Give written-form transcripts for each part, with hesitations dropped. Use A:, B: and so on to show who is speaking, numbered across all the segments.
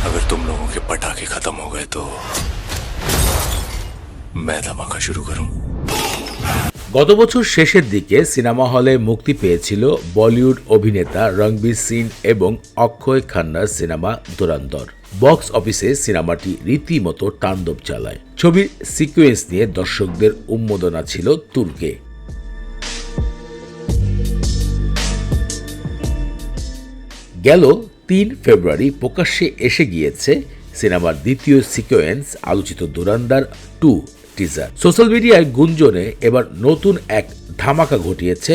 A: अगर तुम लोगों के पटाखे खत्म हो गए तो मैं धमाका शुरू करूं।
B: গত বছর শেষের দিকে সিনেমা হলে মুক্তি পেয়েছিল বলিউড অভিনেতা রণবীর সিং এবং অক্ষয় খান্নার সিনেমা ধুরন্ধর। বক্স অফিসে সিনেমাটি রীতিমতো তাণ্ডব চালায়। ছবির সিকোয়েন্স নিয়ে দর্শকদের উন্মাদনা ছিল তুঙ্গে। গেল ৩ ফেব্রুয়ারি প্রকাশ্যে এসে গিয়েছে সিনেমার দ্বিতীয় সিকোয়েন্স আলোচিত ধুরন্ধর 2 টিজার। সোশ্যাল মিডিয়ায় গুঞ্জনে এবার নতুন এক ধামাকা ঘটিয়েছে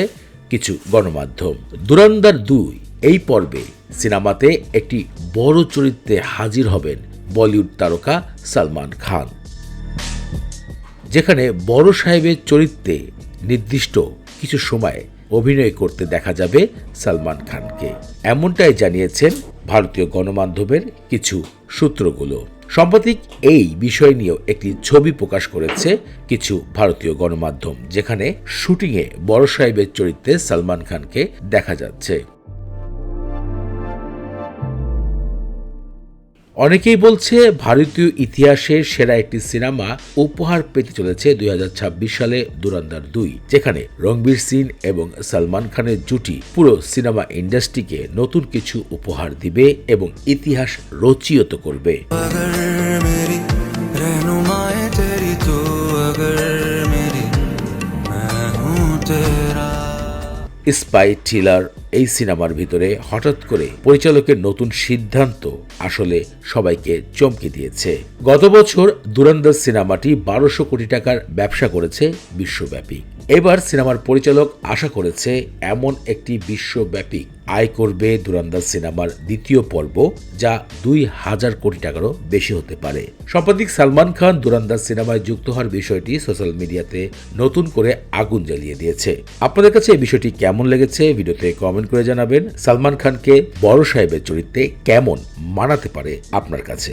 B: কিছু গণমাধ্যম। ধুরন্ধর 2 এই পর্বে সিনেমাতে একটি বড় চরিত্রে হাজির হবেন বলিউড তারকা সালমান খান, যেখানে বড় সাহেবের চরিত্রে নির্দিষ্ট কিছু সময় অভিনয় করতে দেখা যাবে সালমান খানকে। এমনটাই জানিয়েছেন ভারতীয় গণমাধ্যমের কিছু সূত্রগুলো। সাম্প্রতিক এই বিষয় নিয়েও একটি ছবি প্রকাশ করেছে কিছু ভারতীয় গণমাধ্যম, যেখানে শুটিংয়ে বড় সাহেবের চরিত্রে সালমান খানকে দেখা যাচ্ছে। অনেকেই বলছে ভারতীয় ইতিহাসের সেরা একটি সিনেমা উপহার পেতে চলেছে 2026 সালে ধুরন্ধর 2, যেখানে রণবীর সিং এবং সালমান খানের জুটি পুরো সিনেমা ইন্ডাস্ট্রিকে নতুন কিছু উপহার দিবে এবং ইতিহাস রচিত করবে। স্পাই থ্রিলার এই সিনেমার ভিতরে হঠাৎ করে পরিচালকের নতুন সিদ্ধান্ত আসলে সবাইকে চমকে দিয়েছে। গত বছর ধুরন্ধর সিনেমাটি 1200 কোটি টাকার ব্যবসা করেছে বিশ্বব্যাপী। এবার সিনেমার পরিচালক আশা করেছে এমন একটি বিশ্বব্যাপী আয় করবে ধুরন্ধর সিনেমার দ্বিতীয় পর্ব, যা 2000 কোটি টাকারও বেশি হতে পারে। সাম্প্রতিক সালমান খান ধুরন্ধর সিনেমায় যুক্ত হওয়ার বিষয়টি সোশ্যাল মিডিয়াতে নতুন করে আগুন জ্বালিয়ে দিয়েছে। আপনাদের কাছে এই বিষয়টি কেমন লেগেছে ভিডিওতে কমেন্ট করে জানাবেন। সালমান খানকে বড় সাহেবের চরিত্রে কেমন মানাতে পারে আপনার কাছে?